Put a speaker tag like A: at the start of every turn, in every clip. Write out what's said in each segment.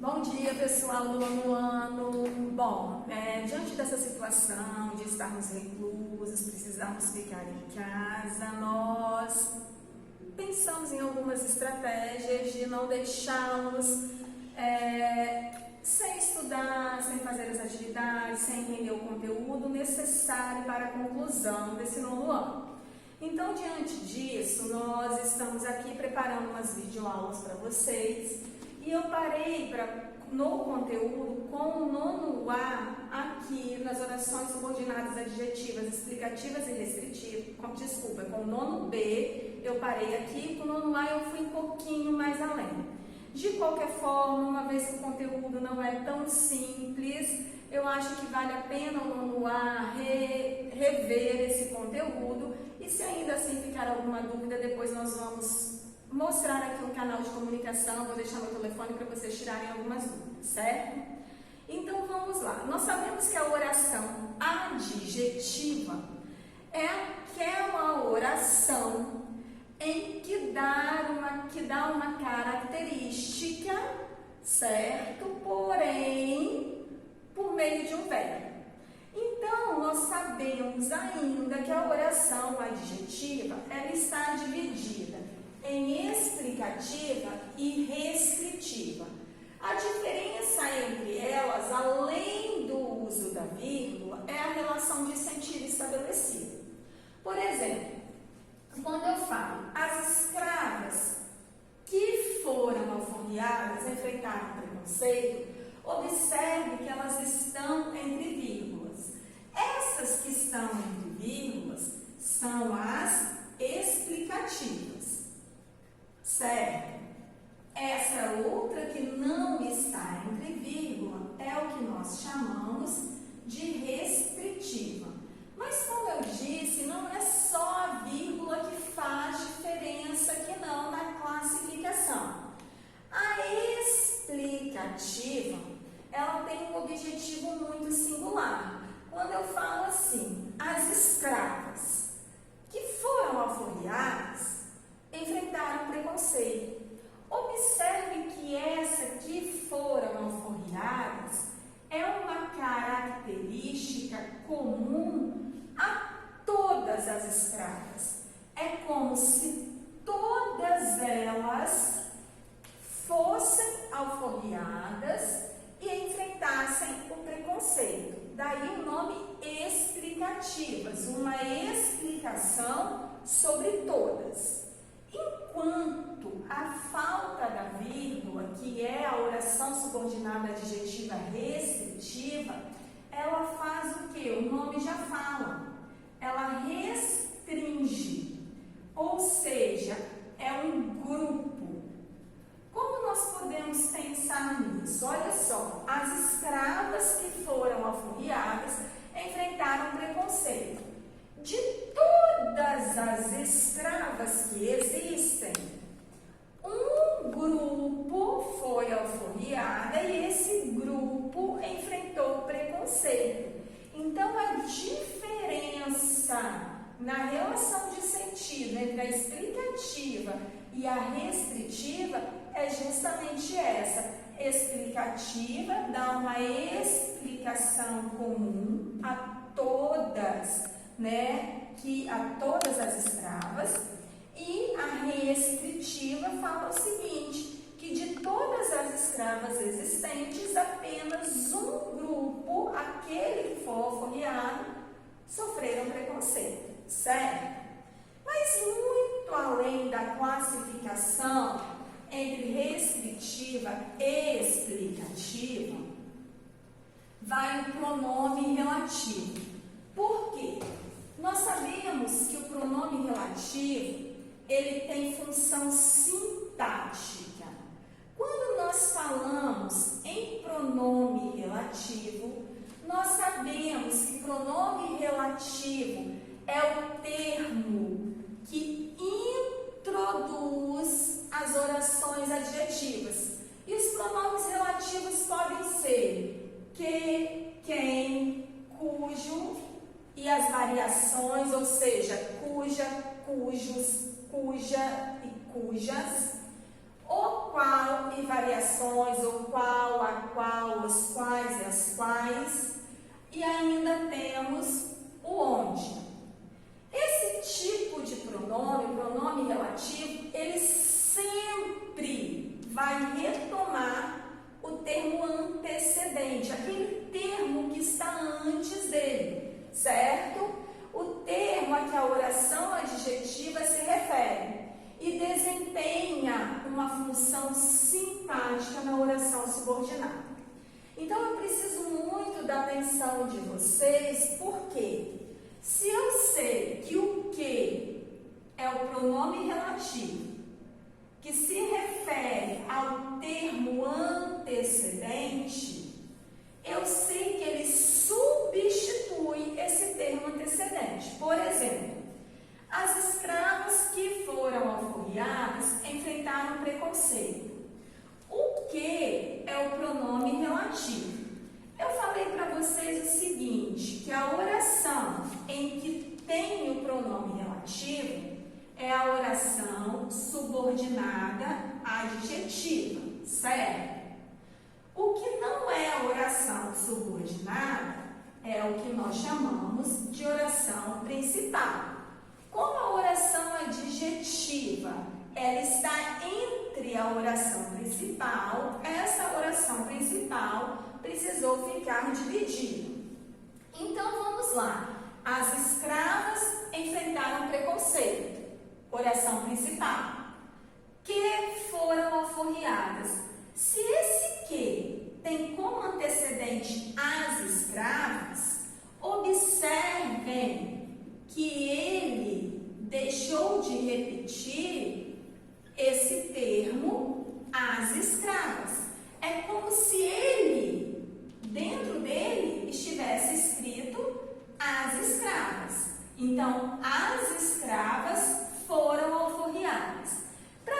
A: Bom dia, pessoal do nono ano. Bom, diante dessa situação de estarmos reclusos, precisamos ficar em casa, nós pensamos em algumas estratégias de não deixá-los sem estudar, sem fazer as atividades, sem entender o conteúdo necessário para a conclusão desse nono ano. Então, diante disso, nós estamos aqui preparando umas videoaulas para vocês. E eu parei no conteúdo com o nono A aqui nas orações subordinadas adjetivas, explicativas e restritivas. Com o nono B eu parei aqui, com o nono A eu fui um pouquinho mais além. De qualquer forma, uma vez que o conteúdo não é tão simples, eu acho que vale a pena o nono A rever esse conteúdo. E se ainda assim ficar alguma dúvida, depois nós vamos mostrar aqui um canal de comunicação, vou deixar meu telefone para vocês tirarem algumas dúvidas, certo? Então vamos lá. Nós sabemos que a oração adjetiva é aquela oração em que dá uma característica, certo? Porém, por meio de um verbo. Então, nós sabemos ainda que a oração adjetiva ela está dividida em explicativa e restritiva. A diferença entre elas, além do uso da vírgula, é a relação de sentido estabelecida. Por exemplo, quando eu falo as escravas que foram alforriadas enfrentaram preconceito, observe que elas estão entre vírgulas. Essas que estão entre vírgulas são as explicativas. Certo? Essa outra que não está entre vírgula é o que nós chamamos de restritiva. Mas como eu disse, não é só a vírgula que faz diferença aqui não na classificação. A explicativa, ela tem um objetivo muito singular. Quando eu falo assim, as escravas que foram alforriadas enfrentaram preconceito. Observe que essa que foram alforriadas é uma característica comum a todas as escravas. É como se todas elas fossem alforriadas e enfrentassem o preconceito. Daí o nome explicativas, uma explicação sobre todas. Enquanto a falta da vírgula, que é a oração subordinada adjetiva restritiva, ela faz o quê? O nome já fala. Ela restringe, ou seja, é um grupo. Como nós podemos pensar nisso? Olha só, as escravas que foram alforriadas enfrentaram preconceito. De todas as escravas que existem, um grupo foi alforriada e esse grupo enfrentou preconceito. Então, a diferença na relação de sentido entre a explicativa e a restritiva é justamente essa. Explicativa dá uma explicação comum a todas, a todas as escravas, e a restritiva fala o seguinte, que de todas as escravas existentes, apenas um grupo, aquele que for alforriado, sofreram preconceito, certo? Mas muito além da classificação entre restritiva e explicativa, vai o pronome relativo. Por quê? Nós sabemos que o pronome relativo, ele tem função sintática. Quando nós falamos em pronome relativo, nós sabemos que pronome relativo é o termo que introduz as orações adjetivas. E os pronomes relativos podem ser que, quem, cujo e as variações, ou seja, cuja, cujos, cuja e cujas, o qual e variações, o qual, a qual, os quais e as quais. E ainda temos o onde. Esse tipo de pronome relativo, ele sempre vai retomar o termo antecedente, aquele termo que está antes dele, certo? O termo a que a oração adjetiva se refere e desempenha uma função sintática na oração subordinada. Então, eu preciso muito da atenção de vocês, porque se eu sei que o que é o pronome relativo, que se refere ao termo antecedente, eu sei que ele substitui esse termo antecedente. Por exemplo, as escravas que foram alforriadas enfrentaram preconceito. O que é o pronome relativo? Eu falei para vocês o seguinte, que a oração em que tem o pronome relativo é a oração subordinada adjetiva, certo? O que não é a oração subordinada é o que nós chamamos de oração principal. Como a oração adjetiva ela está entre a oração principal, essa oração principal precisou ficar dividida. Então vamos lá. As escravas enfrentaram preconceito. Oração principal. Que foram alforriadas. Se esse que tem como antecedente as escravas, observem que ele deixou de repetir esse termo, as escravas. É como se ele, dentro dele, estivesse escrito as escravas. Então, as escravas foram alforriadas. Para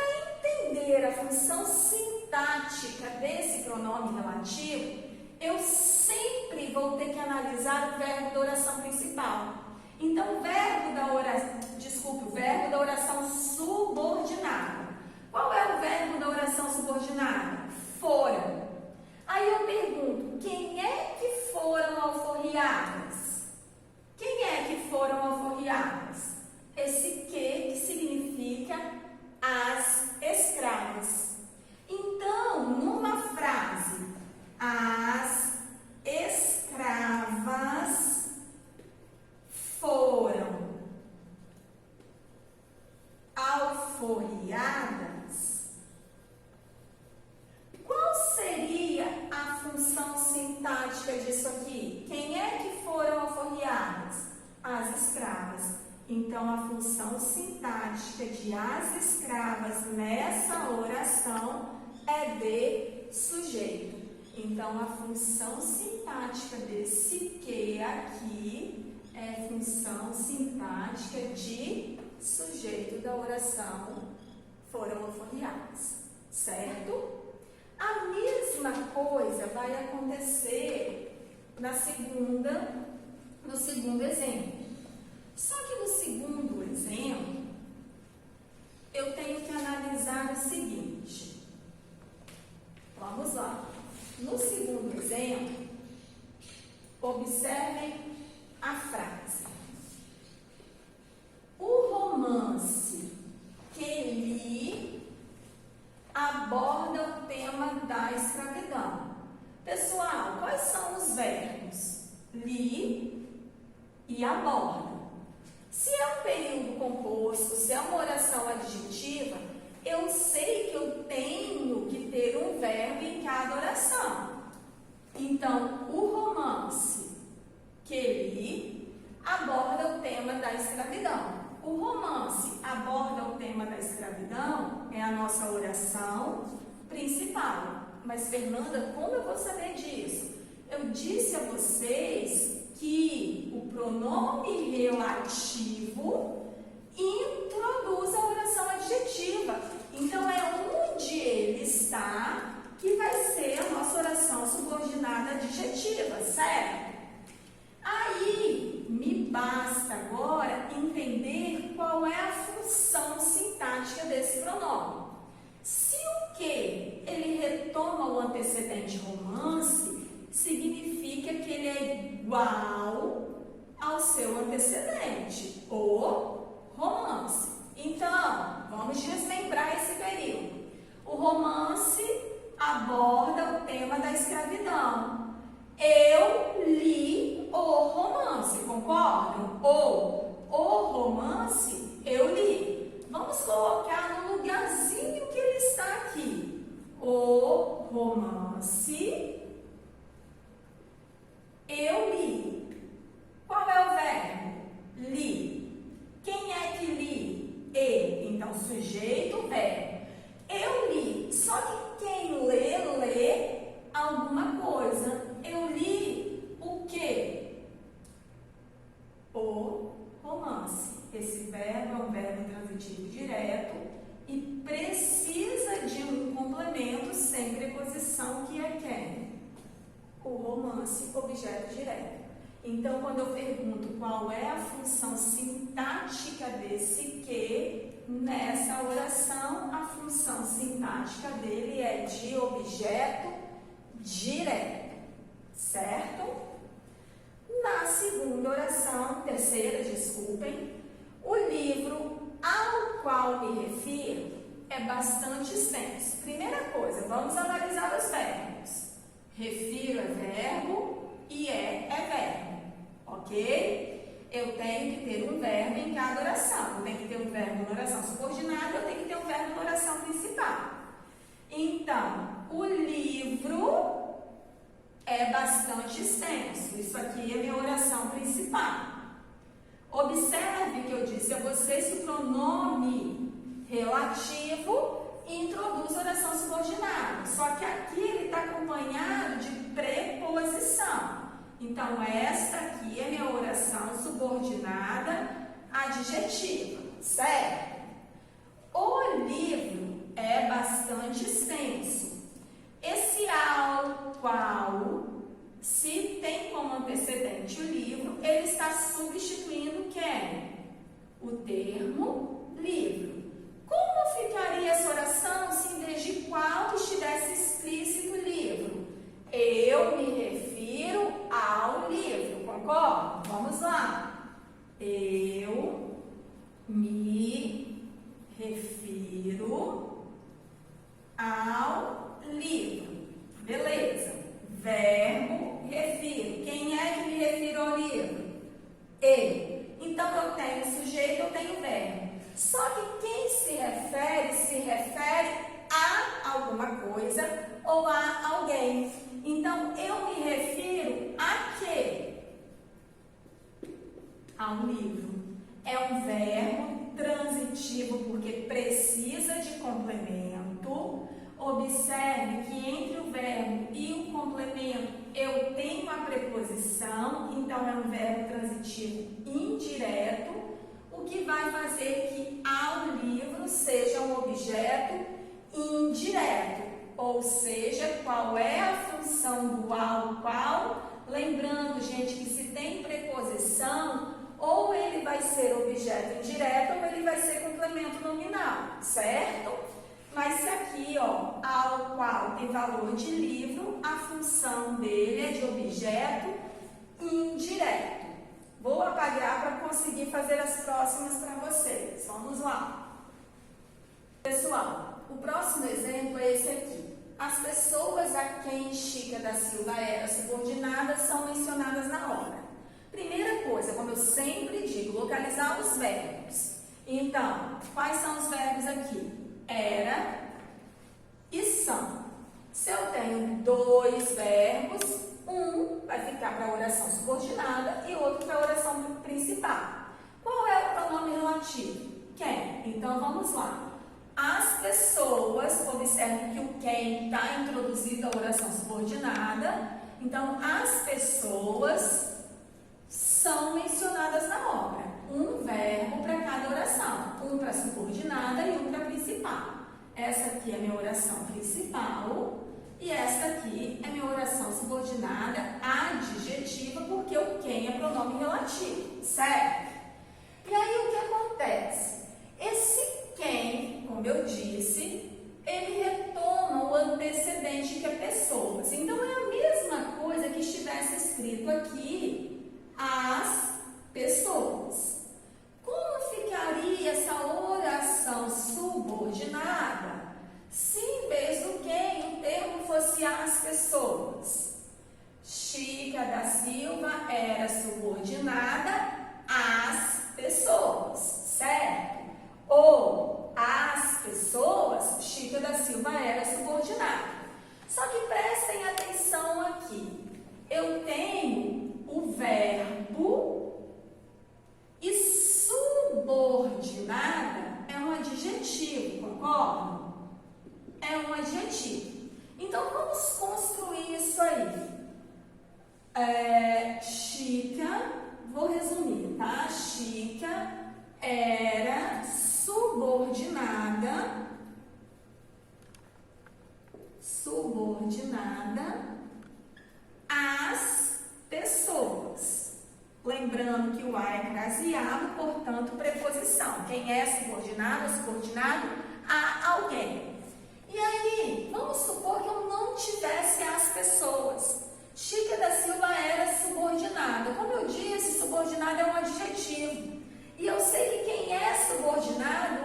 A: entender a função sintática desse pronome relativo, eu sempre vou ter que analisar o verbo da oração principal. Então, o verbo da oração subordinada. Qual é o verbo da oração subordinada? Foram. Aí eu pergunto, quem é que foram alforriadas? Quem é que foram alforriadas? Esse que significa as escravas. Então, numa frase, as escravas foram alforriadas, qual seria a função sintática disso aqui? Quem é que foram alforriadas? As escravas. Então, a função sintática de as escravas nessa oração é de sujeito. Então, a função sintática desse que aqui é função sintática de sujeito da oração foram alforriadas, certo? A mesma coisa vai acontecer no segundo exemplo. Só que no segundo exemplo, eu tenho que analisar o seguinte. Vamos lá. No segundo exemplo, observem a frase. O romance que li aborda o tema da escravidão. Pessoal, quais são os verbos? Li e aborda. Se é um período composto, se é uma oração adjetiva, eu sei que eu tenho que ter um verbo em cada oração. Então, o romance que li aborda o tema da escravidão. O romance aborda o tema da escravidão é a nossa oração principal. Mas, Fernanda, como eu vou saber disso? Eu disse a vocês que o pronome relativo introduz a oração adjetiva. Então, é onde ele está que vai ser a nossa oração subordinada adjetiva, certo? Aí, me basta agora entender qual é a função sintática desse pronome. Se o que ele retoma o antecedente romance, significa que ele é igual ao seu antecedente, o romance. Então, vamos desmembrar esse período. O romance aborda o tema da escravidão. Eu li o romance, concordam? Ou o romance eu li. Vamos colocar no lugarzinho que ele está aqui. O romance eu li. Qual é o verbo? Li. Quem é que li? Ele. Então, sujeito, verbo. Eu li. Só que quem lê alguma coisa. Eu li o quê? O romance. Esse verbo é um verbo transitivo direto e precisa de um complemento sem preposição, que é quem? O romance, objeto direto. Então, quando eu pergunto qual é a função sintática desse que, nessa oração, a função sintática dele é de objeto direto, certo? Na segunda oração, terceira, desculpem, o livro ao qual me refiro é bastante extenso. Primeira coisa, vamos analisar os verbos. Refiro é verbo e é verbo, ok? Eu tenho que ter um verbo em cada oração. Eu tenho que ter um verbo na oração subordinada, eu tenho que ter um verbo na oração principal. Então, o livro é bastante extenso. Isso aqui é minha oração principal. Observe que eu disse a vocês que o pronome relativo introduz oração subordinada. Só que aqui ele está acompanhado de preposição. Então, esta aqui é minha oração subordinada adjetiva, certo? O livro é bastante extenso. Esse ao qual, se tem como antecedente o livro, ele está substituindo quem? O termo livro. Como ficaria essa oração se em vez de qual estivesse explícito livro? Eu me refiro ao livro, concorda? Vamos lá. Eu me refiro ao livro. Beleza. Verbo, refiro. Quem é que me refiro ao livro? Ele. Então, eu tenho sujeito, eu tenho verbo. Só que quem se refere a alguma coisa ou a alguém. Então, eu me refiro a quê? A um livro. É um verbo transitivo porque precisa de complemento. Observe que entre o verbo e o complemento eu tenho a preposição, então é um verbo transitivo indireto, o que vai fazer que ao livro seja um objeto indireto. Ou seja, qual é a função do ao qual? Lembrando, gente, que se tem preposição, ou ele vai ser objeto indireto ou ele vai ser complemento nominal, certo? Mas se aqui, ó, ao qual tem valor de livro, a função dele é de objeto indireto. Vou apagar para conseguir fazer as próximas para vocês. Vamos lá. Pessoal, o próximo exemplo é esse aqui. As pessoas a quem Chica da Silva era subordinada são mencionadas na obra. Primeira coisa, como eu sempre digo, localizar os verbos. Então, quais são os verbos aqui? Era e são. Se eu tenho dois verbos, um vai ficar para a oração subordinada e outro para a oração principal. Qual é o pronome relativo? Quem? Então, vamos lá. As pessoas, observe que o quem está introduzido à oração subordinada. Então, as pessoas são mencionadas na obra. Um verbo para cada oração. Um para subordinada e um para principal. Essa aqui é minha oração principal e esta aqui é minha oração subordinada adjetiva, porque o quem é pronome relativo, certo? E aí o que acontece? Esse quem, como eu disse, ele retoma antecedente que é pessoas. Então, é a mesma coisa que estivesse escrito aqui, as pessoas. Como ficaria essa oração subordinada se em vez do que o termo fosse as pessoas? Chica da Silva era subordinada às pessoas, certo? Ou as pessoas, Chica da Silva era subordinada. Só que prestem atenção aqui. Eu tenho o verbo e subordinada é um adjetivo, concordam? É um adjetivo. Então, vamos construir isso aí. Chica, vou resumir, tá? Chica era subordinada às pessoas. Lembrando que o a é crasiado, portanto, preposição. Quem é subordinado é subordinado a alguém. E aí, vamos supor que eu não tivesse as pessoas. Chica da Silva era subordinada. Como eu disse, subordinado é um adjetivo. E eu sei que quem é subordinado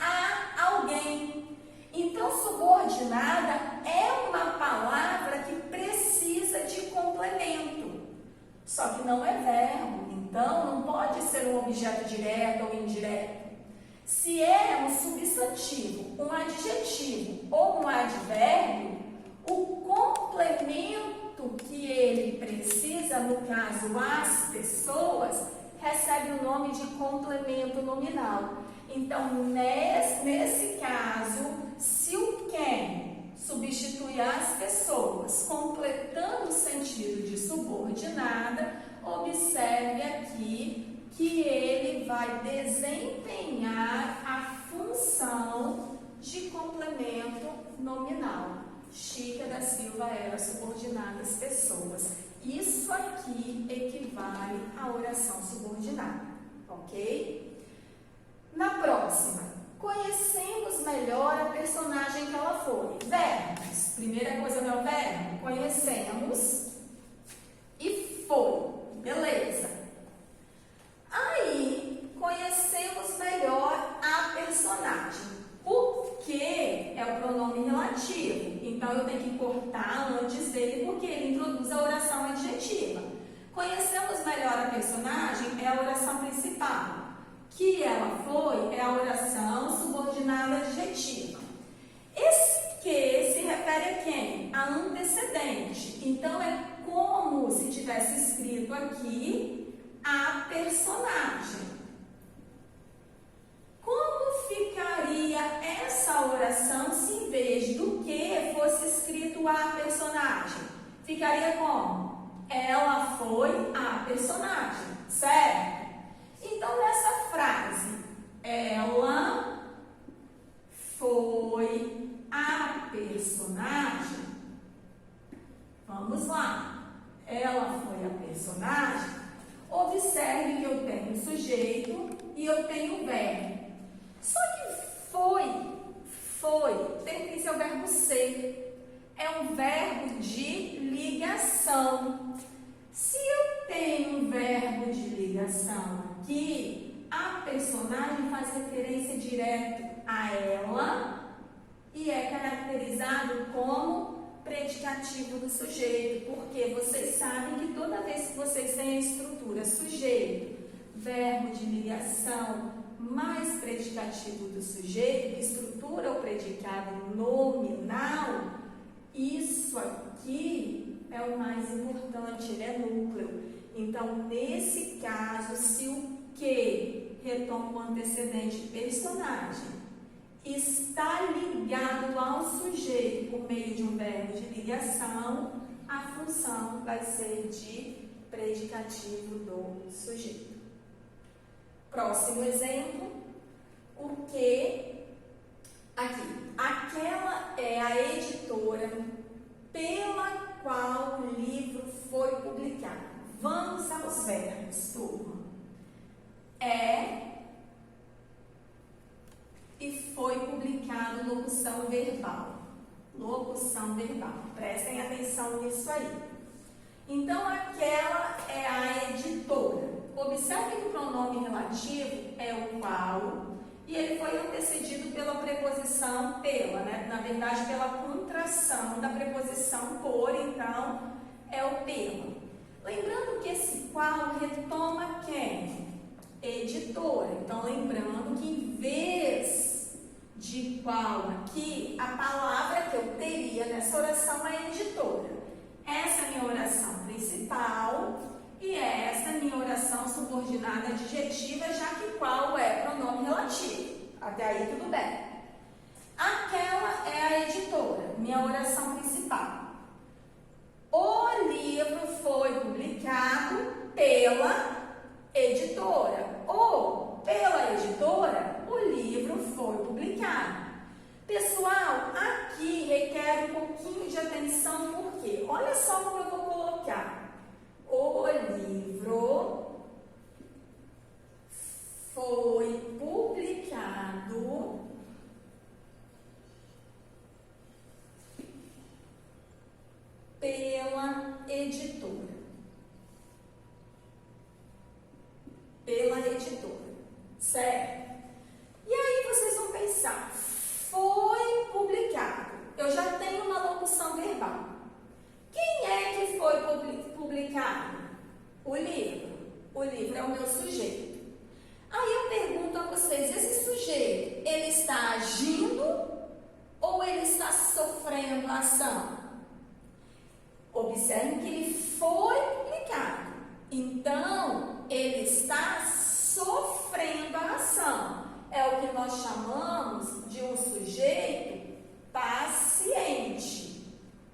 A: a alguém. Então, subordinada é uma palavra que precisa de complemento. Só que não é verbo, então não pode ser um objeto direto ou indireto. Se é um substantivo, um adjetivo ou um advérbio, o complemento que ele precisa, no caso as pessoas, recebe o nome de complemento nominal. Então, nesse caso, se o quem substitui as pessoas, completando o sentido de subordinada, observe aqui que ele vai desempenhar a função de complemento nominal. Chica da Silva era subordinada às pessoas. Isso aqui equivale à oração subordinada, ok? Na próxima, conhecemos melhor a personagem que ela foi. Verbos. Primeira coisa, meu verbo, conhecemos e foi. Beleza. Aí, conhecemos melhor a personagem. O que é o pronome relativo. Então, eu tenho que cortar antes dele, porque ele introduz a oração adjetiva. Conhecemos melhor a personagem é a oração principal. Que ela foi é a oração subordinada adjetiva. Esse que se refere a quem? A antecedente. Então, é como se tivesse escrito aqui a personagem. Como ficaria essa oração se em vez do que fosse escrito a personagem? Ficaria como? Ela foi a personagem, certo? Então, nessa frase, ela foi a personagem. Vamos lá. Ela foi a personagem. Observe que eu tenho sujeito e eu tenho verbo. Só que foi, pertence ao verbo ser. É um verbo de ligação. Se eu tenho um verbo de ligação aqui, a personagem faz referência direto a ela e é caracterizado como predicativo do sujeito, porque vocês sabem que toda vez que vocês têm a estrutura sujeito, verbo de ligação, mais predicativo do sujeito, que estrutura o predicado nominal, isso aqui é o mais importante, ele é núcleo. Então, nesse caso, se o que retoma o antecedente personagem está ligado ao sujeito por meio de um verbo de ligação, a função vai ser de predicativo do sujeito. Próximo exemplo, o que aqui. Aquela é a editora pela qual o livro foi publicado. Vamos aos verbos, turma. É e foi publicado locução verbal. Locução verbal. Prestem atenção nisso aí. Então, aquela é a editora. Observe que o pronome relativo é o qual, e ele foi antecedido pela preposição pela, né? Na verdade, pela contração da preposição por, então, é o pela. Lembrando que esse qual retoma quem? Editora. Então, lembrando que em vez de qual aqui, a palavra que eu teria nessa oração é editora. Essa é a minha oração principal e essa é a minha oração subordinada adjetiva, já que qual é pronome relativo. Até aí tudo bem. Aquela é a editora, minha oração principal. O livro foi publicado pela editora. Ou pela editora, o livro foi publicado. Pessoal, aqui requer um pouquinho de atenção, porque olha só como eu vou colocar. O livro foi publicado pela editora. Pela editora, certo? E aí vocês vão pensar, foi publicado. Eu já tenho uma locução verbal. Quem é que foi publicado? O livro. O livro é o meu sujeito. Aí eu pergunto a vocês, esse sujeito, ele está agindo ou ele está sofrendo a ação? Observe que ele foi publicado. Então, ele está sofrendo a ação. É o que nós chamamos de um sujeito paciente,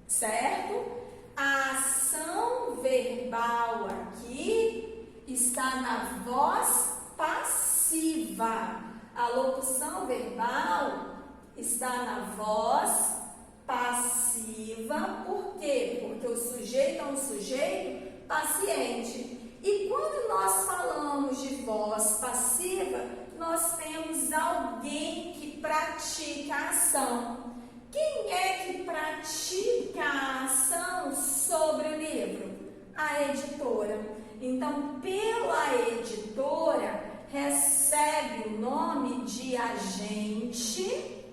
A: certo? A ação verbal aqui está na voz passiva. A locução verbal está na voz passiva. Por quê? Porque o sujeito é um sujeito paciente. E quando nós falamos de voz passiva, nós temos alguém que pratica a ação. Quem é que pratica a ação sobre o livro? A editora. Então, pela editora, recebe o nome de agente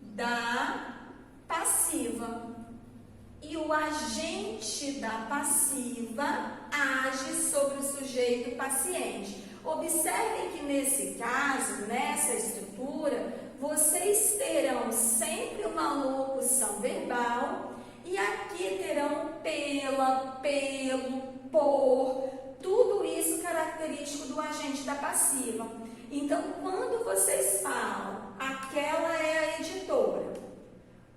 A: da passiva. E o agente da passiva age sobre o sujeito paciente. Observem que nesse caso, nessa estrutura, vocês terão sempre uma locução verbal e aqui terão pela, pelo, por, tudo isso característico do agente da passiva. Então, quando vocês falam, aquela é a editora,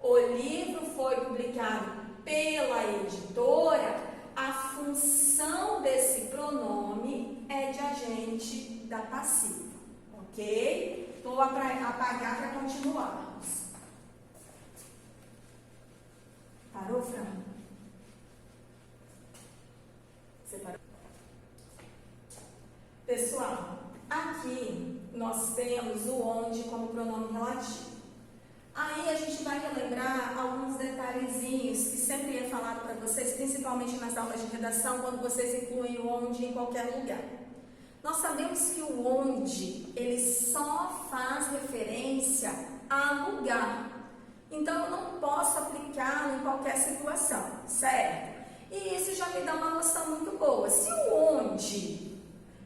A: o livro foi publicado pela editora, a função desse pronome é de agente da passiva, ok? Vou apagar para continuarmos. Parou, Fran? Você parou? Pessoal, aqui nós temos o onde como pronome relativo. Aí a gente vai relembrar alguns detalhezinhos que sempre é falado para vocês, principalmente nas aulas de redação, quando vocês incluem o onde em qualquer lugar. Nós sabemos que o onde, ele só faz referência a lugar. Então, eu não posso aplicá-lo em qualquer situação, certo? E isso já me dá uma noção muito boa. Se o onde,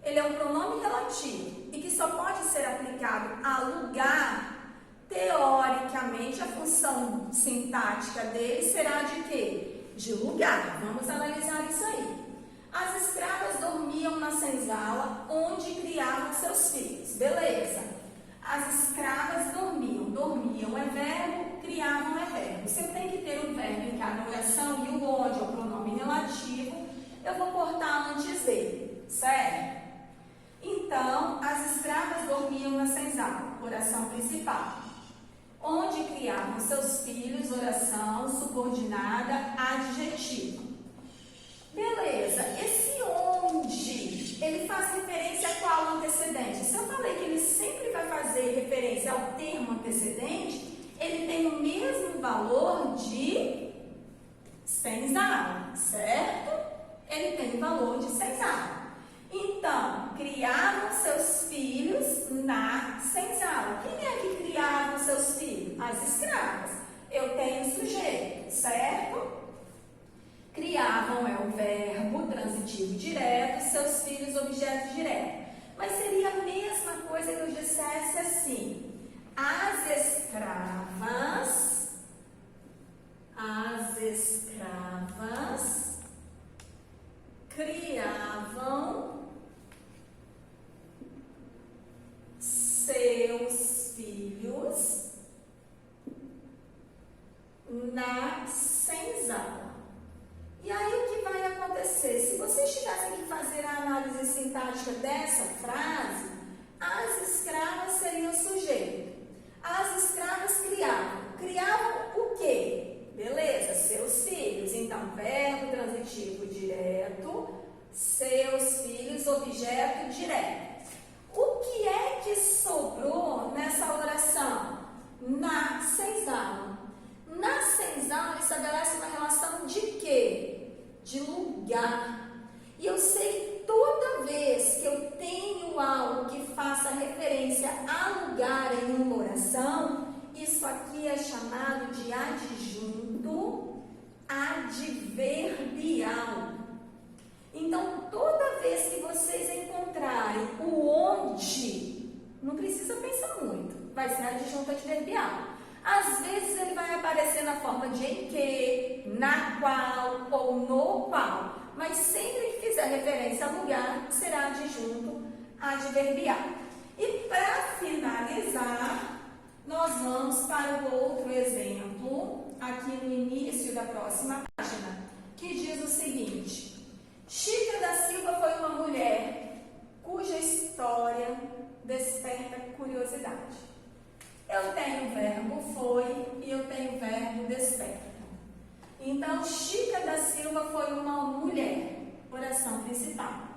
A: ele é um pronome relativo e que só pode ser aplicado a lugar, teoricamente, a função sintática dele será de quê? De lugar. Vamos analisar isso aí. As escravas dormiam na senzala onde criavam seus filhos. Beleza. As escravas dormiam. Dormiam é verbo, criavam é verbo. Se eu tenho que ter um verbo em cada oração e o onde é o pronome relativo, eu vou cortar antes dele, certo? Então, as escravas dormiam na senzala, oração principal. Onde criavam seus filhos, oração subordinada adjetiva. Beleza, esse onde, ele faz referência a qual antecedente? Se eu falei que ele sempre vai fazer referência ao termo antecedente, ele tem o mesmo mesmo valor de senzala, certo? Ele tem o valor de senzala. Então, criavam seus filhos na senzala. Quem é que criava os seus filhos? As escravas. Eu tenho sujeito, certo? Criavam é o verbo transitivo direto, seus filhos objeto direto. Mas seria a mesma coisa que eu dissesse assim: as escravas criavam seus filhos na senzala. E aí o que vai acontecer? Se vocês tivessem que fazer a análise sintática dessa frase, as escravas seriam o sujeito. As escravas criavam o quê? Beleza, seus filhos. Então, verbo transitivo direto, seus filhos, objeto direto. O que é que sobrou nessa oração? Na senzala. Na senzala estabelece uma relação de quê? De lugar. E eu sei que toda vez que eu tenho algo que faça referência a lugar em uma oração, isso aqui é chamado de adjunto adverbial. Então, toda vez que vocês encontrarem o onde, não precisa pensar muito, vai ser adjunto adverbial. Às vezes ele vai aparecer na forma de em que, na qual ou no qual, mas sempre que fizer referência a lugar, será adjunto adverbial. E para finalizar, nós vamos para o outro exemplo, aqui no início da próxima página, que diz o seguinte: Chica da Silva foi uma mulher cuja história desperta curiosidade. Eu tenho o verbo foi e eu tenho o verbo desperta. Então, Chica da Silva foi uma mulher, oração principal.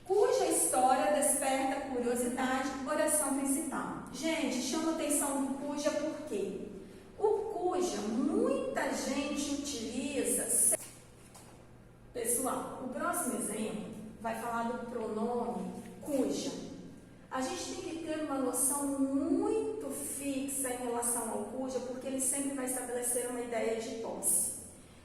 A: Cuja história desperta curiosidade, oração principal. Gente, chama atenção do cuja por quê? O cuja, muita gente utiliza. Pessoal, o próximo exemplo vai falar do pronome cuja. A gente tem que ter uma noção muito fixa em relação ao cuja, porque ele sempre vai estabelecer uma ideia de posse.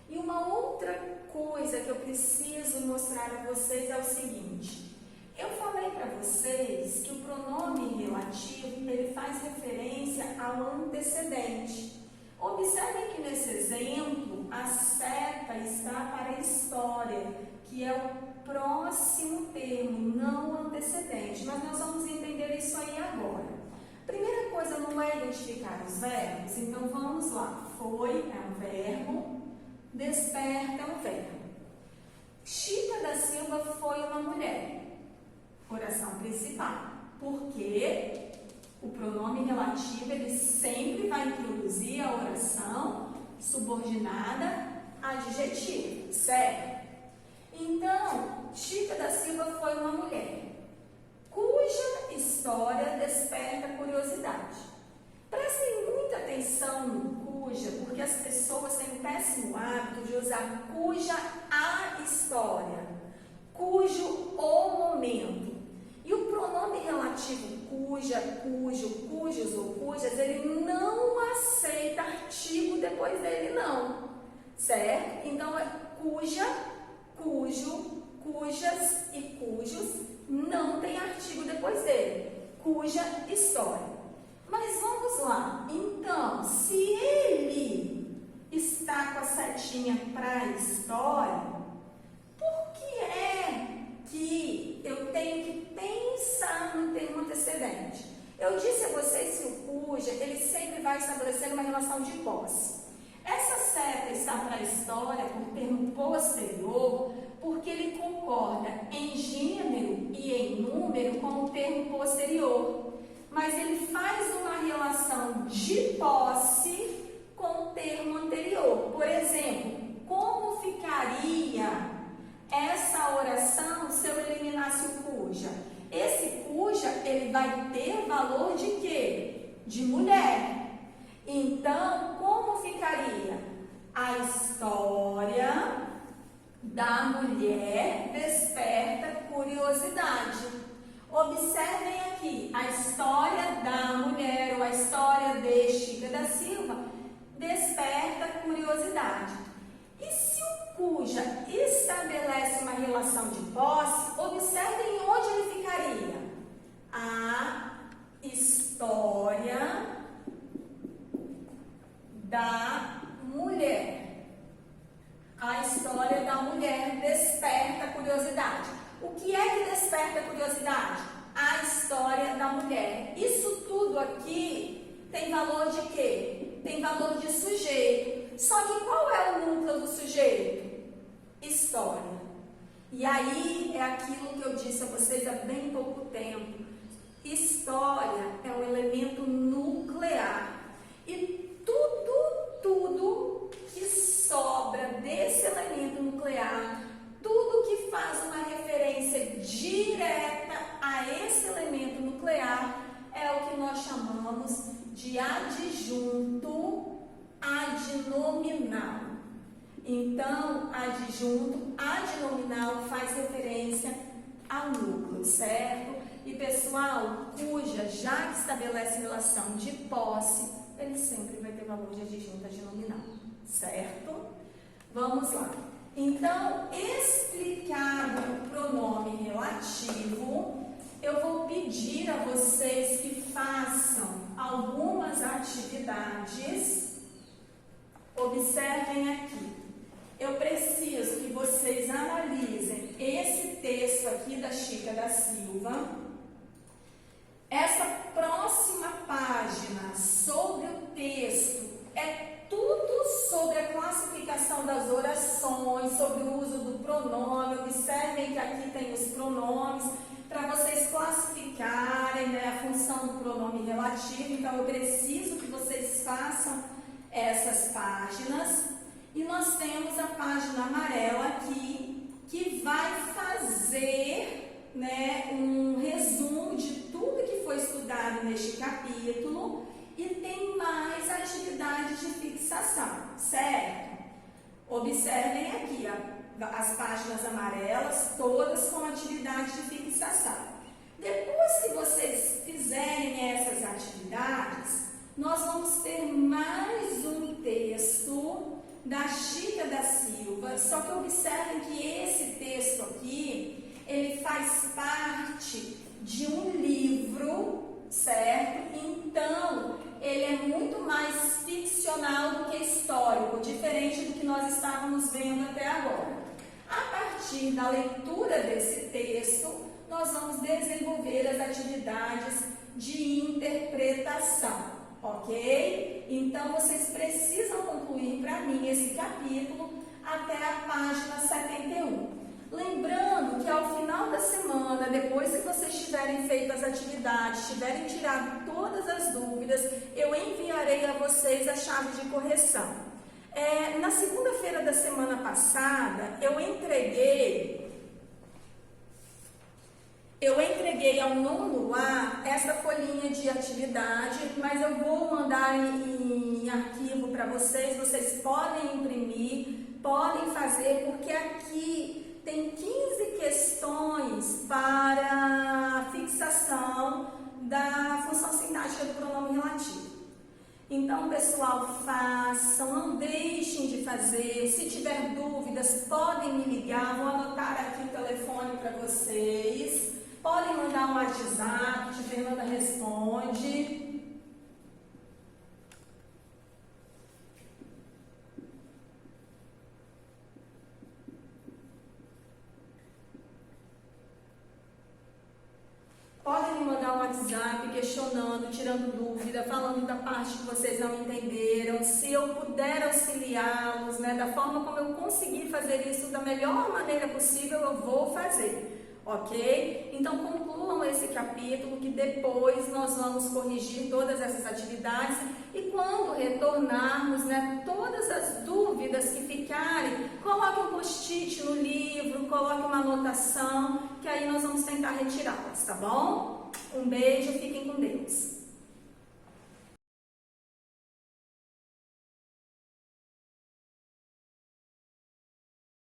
A: E uma outra coisa que eu preciso mostrar a vocês é o seguinte: eu falei para vocês que o pronome relativo ele faz referência ao antecedente. Observem que nesse exemplo a seta está para a história, que é o próximo termo, não o antecedente. Mas nós vamos entender isso aí agora. Primeira coisa não é identificar os verbos, então vamos lá. Foi é um verbo, desperta é um verbo. Chica da Silva foi uma mulher, oração principal, porque o pronome relativo ele sempre vai introduzir a oração subordinada adjetiva, certo? Então, Chica da Silva foi uma mulher cuja história desperta curiosidade. Prestem muita atenção no cuja, porque as pessoas têm um péssimo hábito de usar cuja a história, cujo o momento. E o pronome relativo cuja, cujo, cujos ou cujas, ele não aceita artigo depois dele, não. Certo? Então, é cuja, cujo, cujas e cujos não tem artigo depois dele. Cuja história. Mas vamos lá. Então, se ele está com a setinha para a história, por que é que eu tenho que pensar no termo antecedente? Eu disse a vocês que o cuja, ele sempre vai estabelecer uma relação de posse. Essa seta está para a história por termo posterior, porque ele concorda em gênero e em número com o termo posterior. Mas ele faz uma relação de posse com o termo anterior. Por exemplo, como ficaria essa oração se eu eliminasse o cuja? Esse cuja, ele vai ter valor de quê? De mulher. E Então, como ficaria? A história da mulher desperta curiosidade. Observem aqui, a história da mulher ou a história de Chica da Silva desperta curiosidade. E se o cuja estabelece uma relação de posse, observem onde ele ficaria. A história da mulher. A história da mulher desperta curiosidade. O que é que desperta curiosidade? A história da mulher. Isso tudo aqui tem valor de quê? Tem valor de sujeito. Só que qual é o núcleo do sujeito? História. E aí é aquilo que eu disse a vocês há bem pouco tempo. História é um elemento nuclear. E tudo que sobra desse elemento nuclear, tudo que faz uma referência direta a esse elemento nuclear é o que nós chamamos de adjunto adnominal. Então, adjunto adnominal faz referência ao núcleo, certo? E pessoal, cuja já estabelece relação de posse, ele sempre vai ter valor de adjunto adnominal, certo? Vamos lá. Então, explicado o pronome relativo, eu vou pedir a vocês que façam algumas atividades. Observem aqui. Eu preciso que vocês analisem esse texto aqui da Chica da Silva. Essa próxima página sobre o texto é tudo sobre a classificação das orações, sobre o uso do pronome. Observem que aqui tem os pronomes para vocês classificarem, né, a função do pronome relativo. Então, eu preciso que vocês façam essas páginas. E nós temos a página amarela aqui, que vai fazer, né, um resumo de tudo que foi estudado neste capítulo. E tem mais atividades de fixação, certo? Observem aqui as páginas amarelas, todas com atividade de fixação. Depois que vocês fizerem essas atividades, nós vamos ter mais um texto da Chica da Silva, só que observem que esse texto aqui, ele faz parte de um livro, certo? Então, ele é muito mais ficcional do que histórico, diferente do que nós estávamos vendo até agora. A partir da leitura desse texto, nós vamos desenvolver as atividades de interpretação. Ok? Então, vocês precisam concluir para mim esse capítulo até a página 71. Lembrando que ao final da semana, depois que vocês tiverem feito as atividades, tiverem tirado todas as dúvidas, eu enviarei a vocês a chave de correção. Na segunda-feira da semana passada, eu entreguei ao nono A essa folhinha de atividade, mas eu vou mandar em arquivo para vocês. Vocês podem imprimir, podem fazer, porque aqui tem 15 questões para fixação da função sintática do pronome relativo. Então, pessoal, façam, não deixem de fazer. Se tiver dúvidas, podem me ligar, vou anotar aqui o telefone para vocês. Podem mandar um WhatsApp, que a Fernanda responde. Podem me mandar um WhatsApp questionando, tirando dúvida, falando da parte que vocês não entenderam. Se eu puder auxiliá-los, né, da forma como eu conseguir fazer isso da melhor maneira possível, eu vou fazer. Ok? Então, concluam esse capítulo, que depois nós vamos corrigir todas essas atividades e quando retornarmos, né, todas as dúvidas que ficarem, coloque um post-it no livro, coloque uma anotação, que aí nós vamos tentar retirá-las, tá bom? Um beijo, fiquem com Deus.